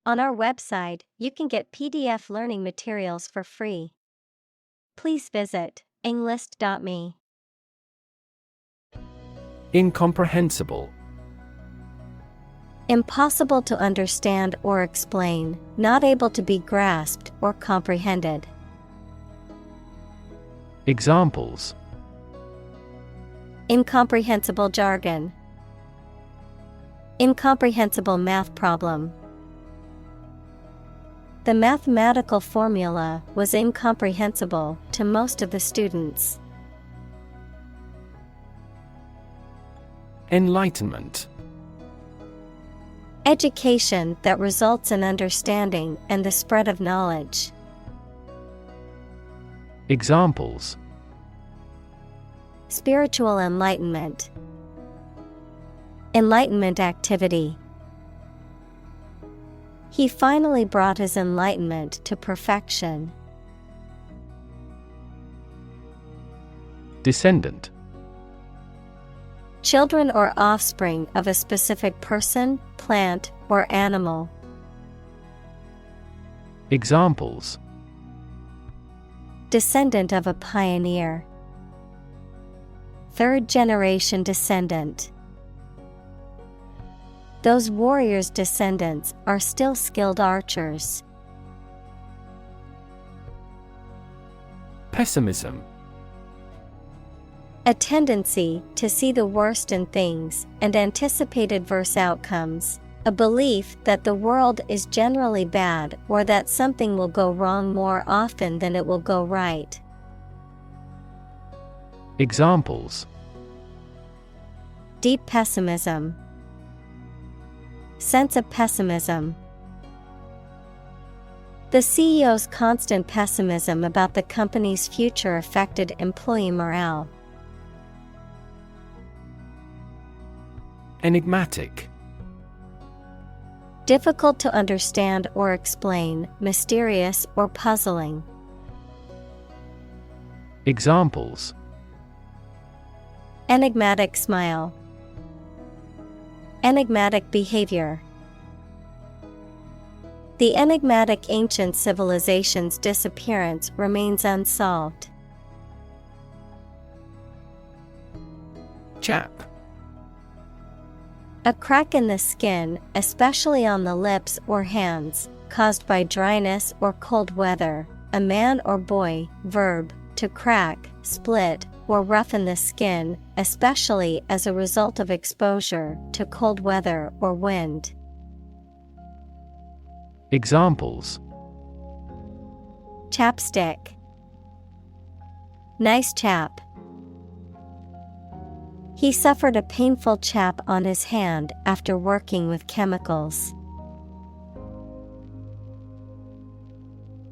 On our website, you can get PDF learning materials for free. Please visit englist.me. Incomprehensible. Impossible to understand or explain, not able to be grasped or comprehended. Examples: Incomprehensible jargon. Incomprehensible math problem. The mathematical formula was incomprehensible to most of the students. Enlightenment. Education that results in understanding and the spread of knowledge. Examples: Spiritual enlightenment. Enlightenment activity. He finally brought his enlightenment to perfection. Descendant. Children or offspring of a specific person, plant, or animal. Examples: Descendant of a pioneer. Third generation descendant. Those warriors' descendants are still skilled archers. Pessimism. A tendency to see the worst in things and anticipate adverse outcomes. A belief that the world is generally bad or that something will go wrong more often than it will go right. Examples: Deep pessimism. Sense of pessimism. The CEO's constant pessimism about the company's future affected employee morale. Enigmatic. Difficult to understand or explain, mysterious or puzzling. Examples: Enigmatic smile. Enigmatic behavior. The enigmatic ancient civilization's disappearance remains unsolved. Chap. A crack in the skin, especially on the lips or hands, caused by dryness or cold weather. A man or boy, verb, to crack, split, or roughen the skin, especially as a result of exposure to cold weather or wind. Examples: Chapstick. Nice chap. He suffered a painful chap on his hand after working with chemicals.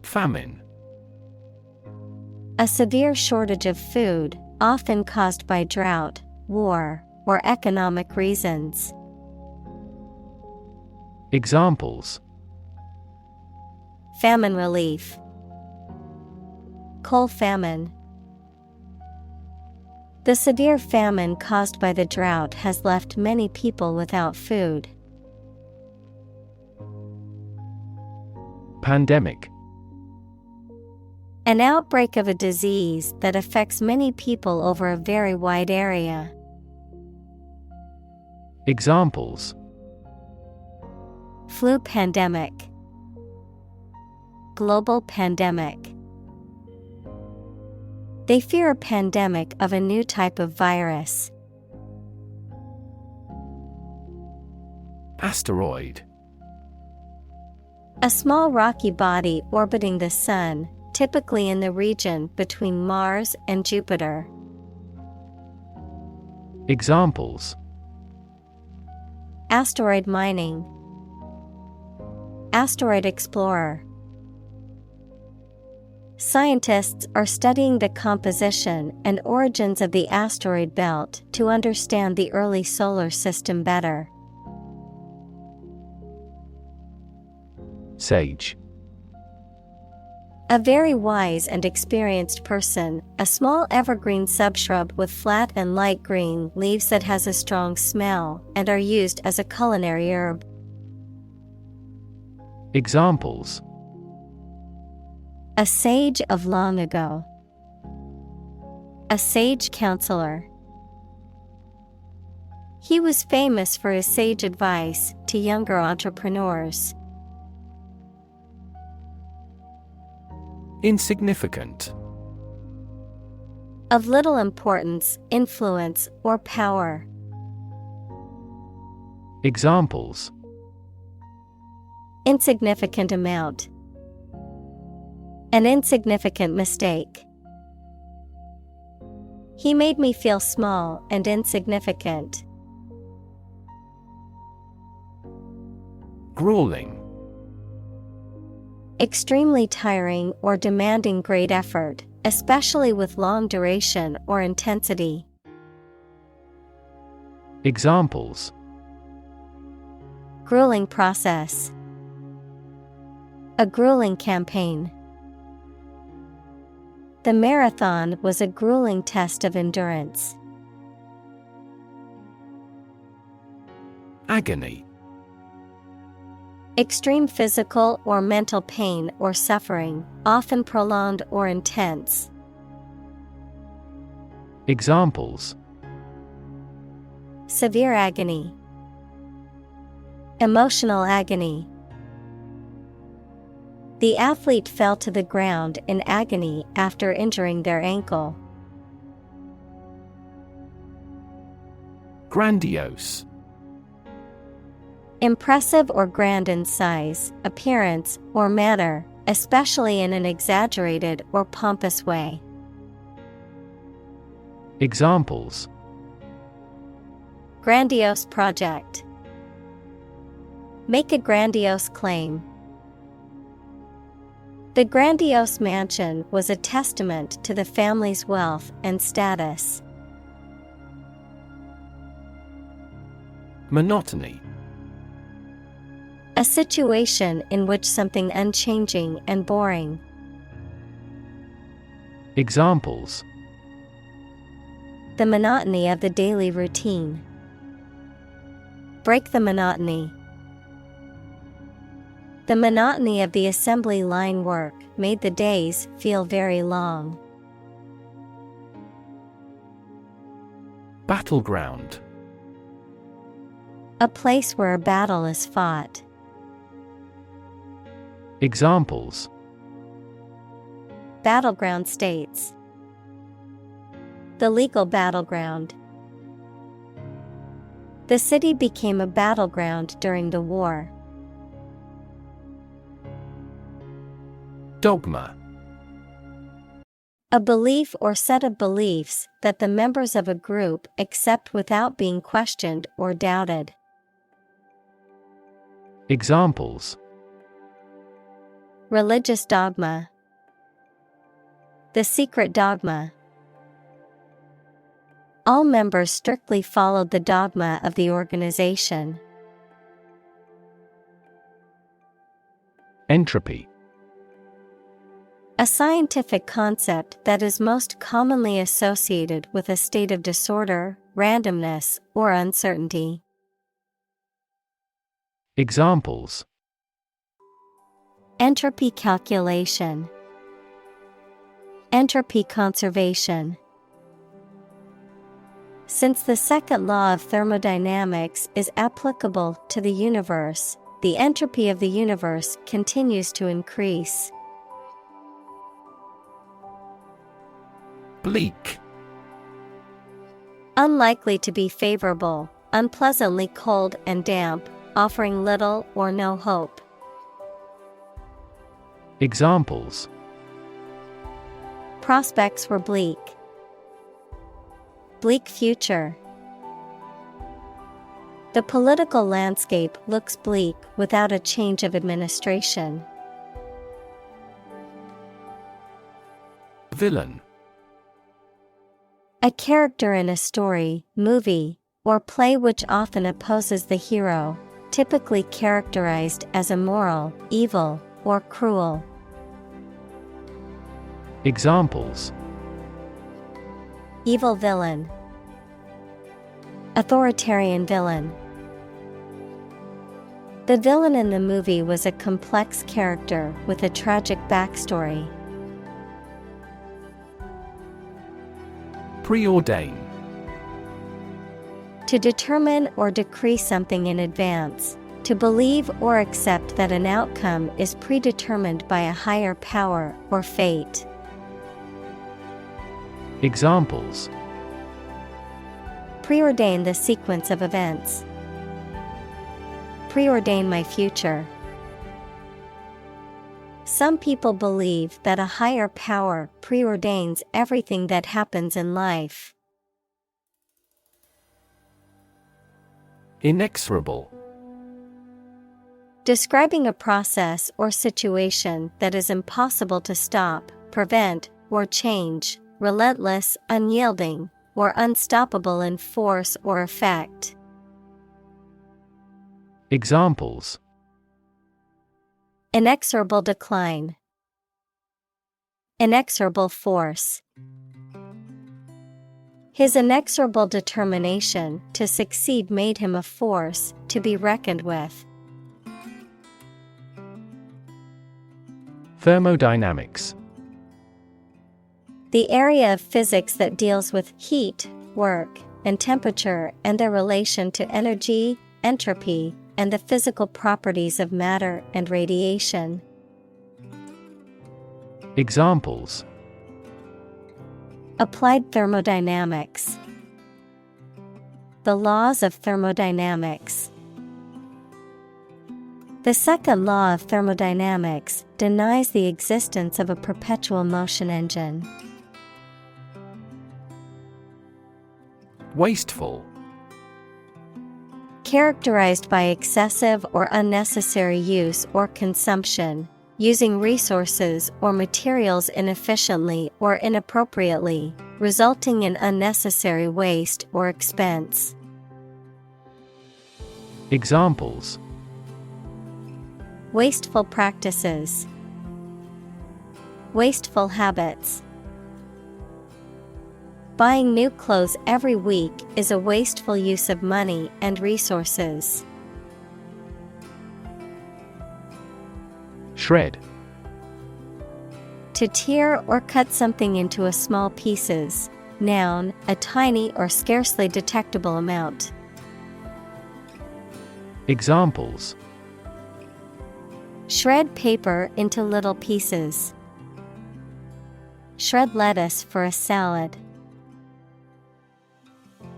Famine. A severe shortage of food, often caused by drought, war, or economic reasons. Examples: Famine relief. Coal famine. The severe famine caused by the drought has left many people without food. Pandemic. An outbreak of a disease that affects many people over a very wide area. Examples: Flu pandemic. Global pandemic. They fear a pandemic of a new type of virus. Asteroid. A small rocky body orbiting the Sun, typically in the region between Mars and Jupiter. Examples: Asteroid mining. Asteroid explorer. Scientists are studying the composition and origins of the asteroid belt to understand the early solar system better. Sage. A very wise and experienced person, a small evergreen subshrub with flat and light green leaves that has a strong smell and are used as a culinary herb. Examples: a sage of long ago. A sage counselor. He was famous for his sage advice to younger entrepreneurs. Insignificant. Of little importance, influence, or power. Examples: insignificant amount. An insignificant mistake. He made me feel small and insignificant. Grueling. Extremely tiring or demanding great effort, especially with long duration or intensity. Examples: grueling process. A grueling campaign. The marathon was a grueling test of endurance. Agony. Extreme physical or mental pain or suffering, often prolonged or intense. Examples: severe agony. Emotional agony. The athlete fell to the ground in agony after injuring their ankle. Grandiose. Impressive or grand in size, appearance, or manner, especially in an exaggerated or pompous way. Examples: grandiose project. Make a grandiose claim. The grandiose mansion was a testament to the family's wealth and status. Monotony. A situation in which something unchanging and boring. Examples: the monotony of the daily routine. Break the monotony. The monotony of the assembly line work made the days feel very long. Battleground. A place where a battle is fought. Examples: battleground states. The legal battleground. The city became a battleground during the war. Dogma. A belief or set of beliefs that the members of a group accept without being questioned or doubted. Examples: religious dogma. The secret dogma. All members strictly followed the dogma of the organization. Entropy. A scientific concept that is most commonly associated with a state of disorder, randomness, or uncertainty. Examples: entropy calculation. Entropy conservation. Since the second law of thermodynamics is applicable to the universe, the entropy of the universe continues to increase. Bleak. Unlikely to be favorable, unpleasantly cold and damp, offering little or no hope. Examples: prospects were bleak. Bleak future. The political landscape looks bleak without a change of administration. Villain. A character in a story, movie, or play which often opposes the hero, typically characterized as immoral, evil, or cruel. Examples: evil villain. Authoritarian villain. The villain in the movie was a complex character with a tragic backstory. Preordain. To determine or decree something in advance. To believe or accept that an outcome is predetermined by a higher power or fate. Examples: Preordain the sequence of events. Preordain my future. Some people believe that a higher power preordains everything that happens in life. Inexorable. Describing a process or situation that is impossible to stop, prevent, or change, relentless, unyielding, or unstoppable in force or effect. Examples: Inexorable decline. Inexorable force. His inexorable determination to succeed made him a force to be reckoned with. Thermodynamics. The area of physics that deals with heat, work, and temperature and their relation to energy, entropy, and the physical properties of matter and radiation. Examples: Applied thermodynamics. The laws of thermodynamics. The second law of thermodynamics denies the existence of a perpetual motion engine. Wasteful. Characterized by excessive or unnecessary use or consumption, using resources or materials inefficiently or inappropriately, resulting in unnecessary waste or expense. Examples: Wasteful practices. Wasteful habits. Buying new clothes every week is a wasteful use of money and resources. Shred. To tear or cut something into a small pieces. Noun, a tiny or scarcely detectable amount. Examples: Shred paper into little pieces. Shred lettuce for a salad.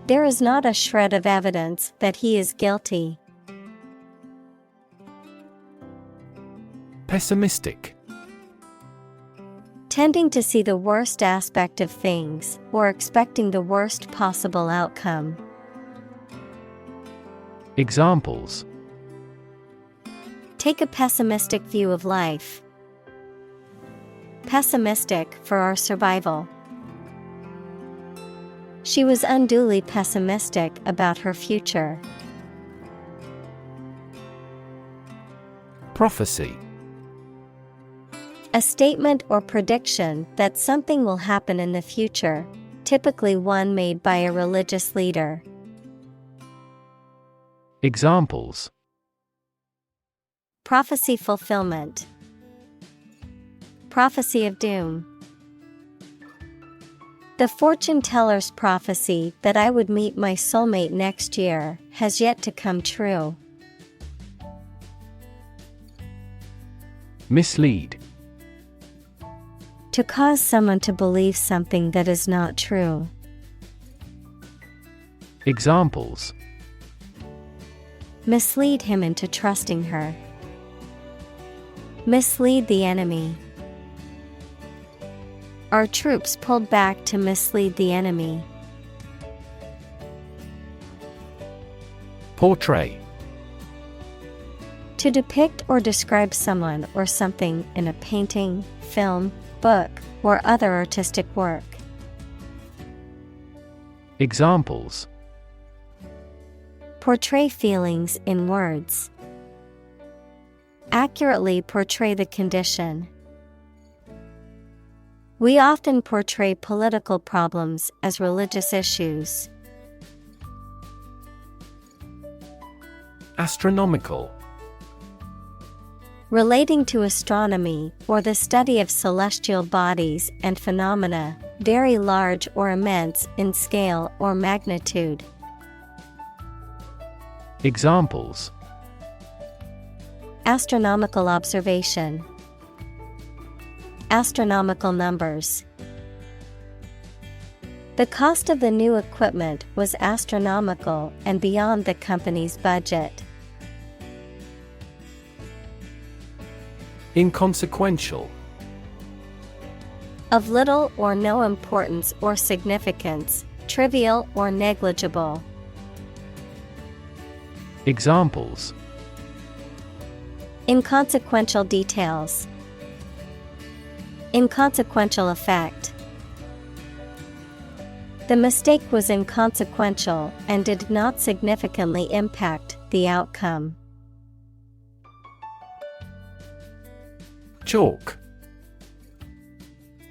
There is not a shred of evidence that he is guilty. Pessimistic. Tending to see the worst aspect of things, or expecting the worst possible outcome. Examples: Take a pessimistic view of life. Pessimistic for our survival. She was unduly pessimistic about her future. Prophecy. A statement or prediction that something will happen in the future, typically one made by a religious leader. Examples: Prophecy fulfillment. Prophecy of doom. The fortune teller's prophecy that I would meet my soulmate next year has yet to come true. Mislead. To cause someone to believe something that is not true. Examples: Mislead him into trusting her. Mislead the enemy. Our troops pulled back to mislead the enemy. Portray. To depict or describe someone or something in a painting, film, book, or other artistic work. Examples: Portray feelings in words. Accurately portray the condition. We often portray political problems as religious issues. Astronomical. Relating to astronomy or the study of celestial bodies and phenomena, very large or immense in scale or magnitude. Examples: astronomical observation, astronomical numbers. The cost of the new equipment was astronomical and beyond the company's budget. Inconsequential. Of little or no importance or significance, trivial or negligible. Examples: inconsequential details, inconsequential effect. The mistake was inconsequential and did not significantly impact the outcome. Chalk.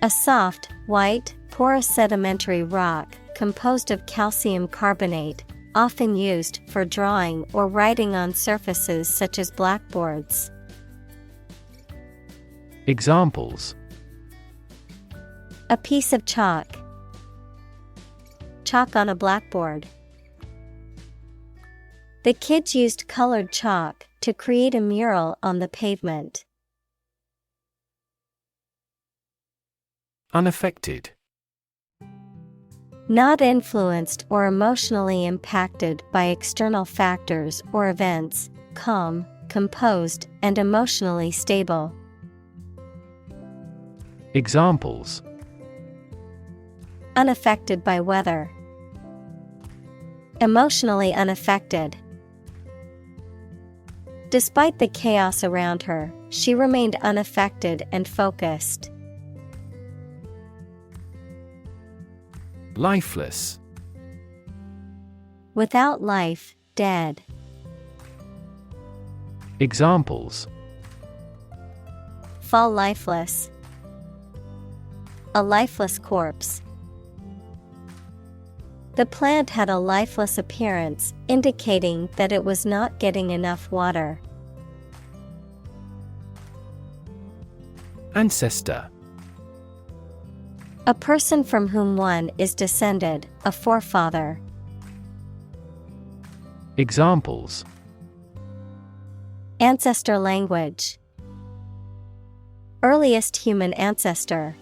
A soft, white, porous sedimentary rock composed of calcium carbonate, often used for drawing or writing on surfaces such as blackboards. Examples: a piece of chalk, chalk on a blackboard. The kids used colored chalk to create a mural on the pavement. Unaffected. Not influenced or emotionally impacted by external factors or events, calm, composed, and emotionally stable. Examples: unaffected by weather, emotionally unaffected. Despite the chaos around her, she remained unaffected and focused. Lifeless. Without life, dead. Examples: fall lifeless, a lifeless corpse. The plant had a lifeless appearance, indicating that it was not getting enough water. Ancestor. A person from whom one is descended, a forefather. Examples: ancestor language, earliest human ancestor.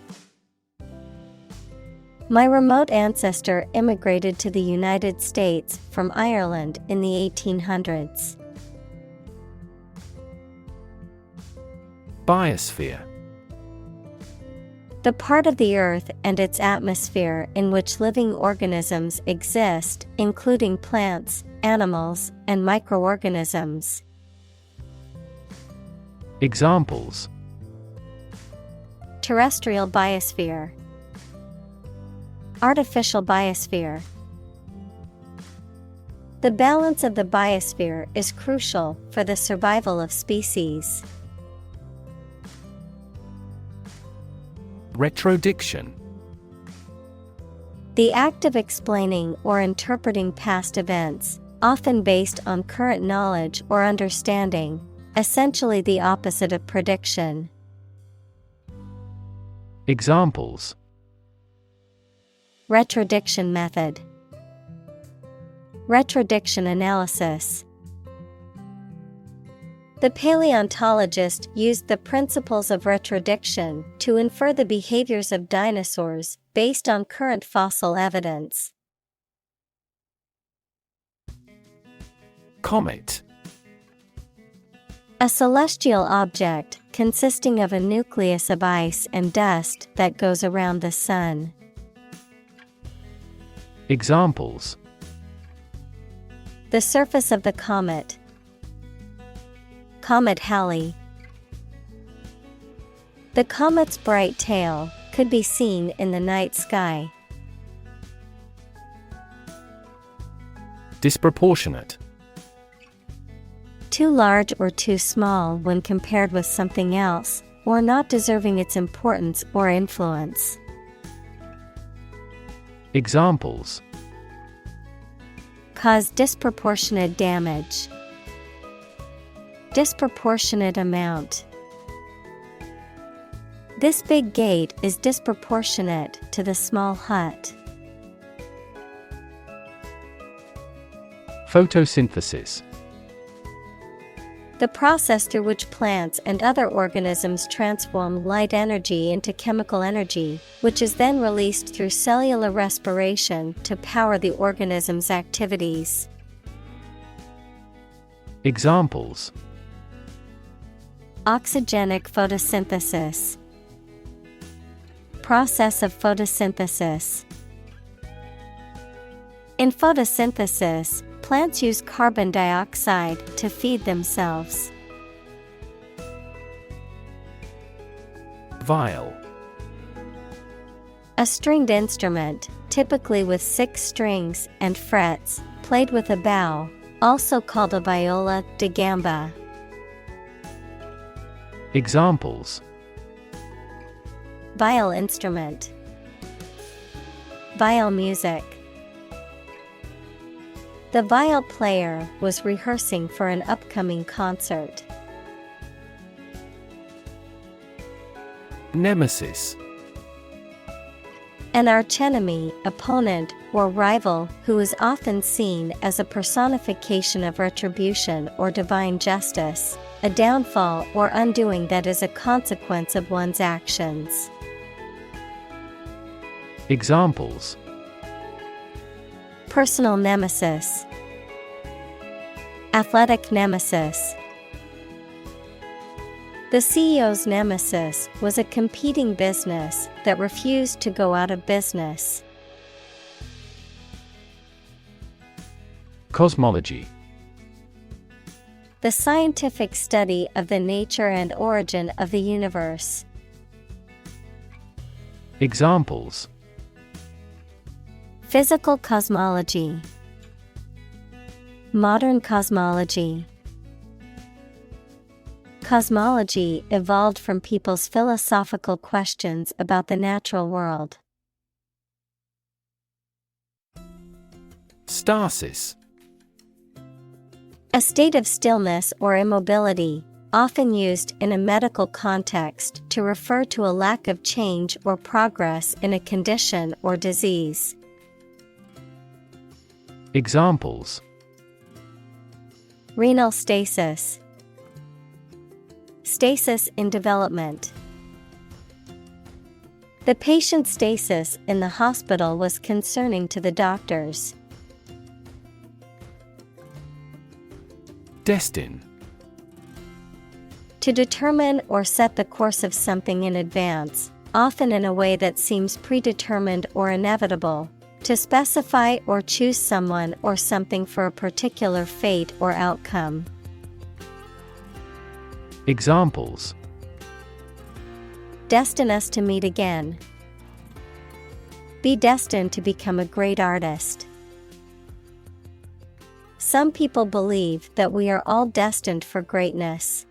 My remote ancestor immigrated to the United States from Ireland in the 1800s. Biosphere. The part of the Earth and its atmosphere in which living organisms exist, including plants, animals, and microorganisms. Examples: terrestrial biosphere, artificial biosphere. The balance of the biosphere is crucial for the survival of species. Retrodiction. The act of explaining or interpreting past events, often based on current knowledge or understanding, essentially the opposite of prediction. Examples: retrodiction method, retrodiction analysis. The paleontologist used the principles of retrodiction to infer the behaviors of dinosaurs based on current fossil evidence. Comet. A celestial object consisting of a nucleus of ice and dust that goes around the sun. Examples: the surface of the comet, Comet Halley. The comet's bright tail could be seen in the night sky. Disproportionate. Too large or too small when compared with something else, or not deserving its importance or influence. Examples: cause disproportionate damage, disproportionate amount. This big gate is disproportionate to the small hut. Photosynthesis. The process through which plants and other organisms transform light energy into chemical energy, which is then released through cellular respiration to power the organism's activities. Examples: Oxygenic photosynthesis. Process of photosynthesis. In photosynthesis, plants use carbon dioxide to feed themselves. Viol. A stringed instrument, typically with 6 strings and frets, played with a bow, also called a viola da gamba. Examples: Viol instrument. Viol music. The viol player was rehearsing for an upcoming concert. Nemesis. An archenemy, opponent, or rival who is often seen as a personification of retribution or divine justice, a downfall or undoing that is a consequence of one's actions. Examples: Personal nemesis. Athletic nemesis. The CEO's nemesis was a competing business that refused to go out of business. Cosmology. The scientific study of the nature and origin of the universe. Examples: Physical cosmology. Modern cosmology. Cosmology evolved from people's philosophical questions about the natural world. Stasis. A state of stillness or immobility, often used in a medical context to refer to a lack of change or progress in a condition or disease. Examples: Renal stasis. Stasis in development. The patient's stasis in the hospital was concerning to the doctors. Destin. To determine or set the course of something in advance, often in a way that seems predetermined or inevitable. To specify or choose someone or something for a particular fate or outcome. Examples: Destine us to meet again. Be destined to become a great artist. Some people believe that we are all destined for greatness.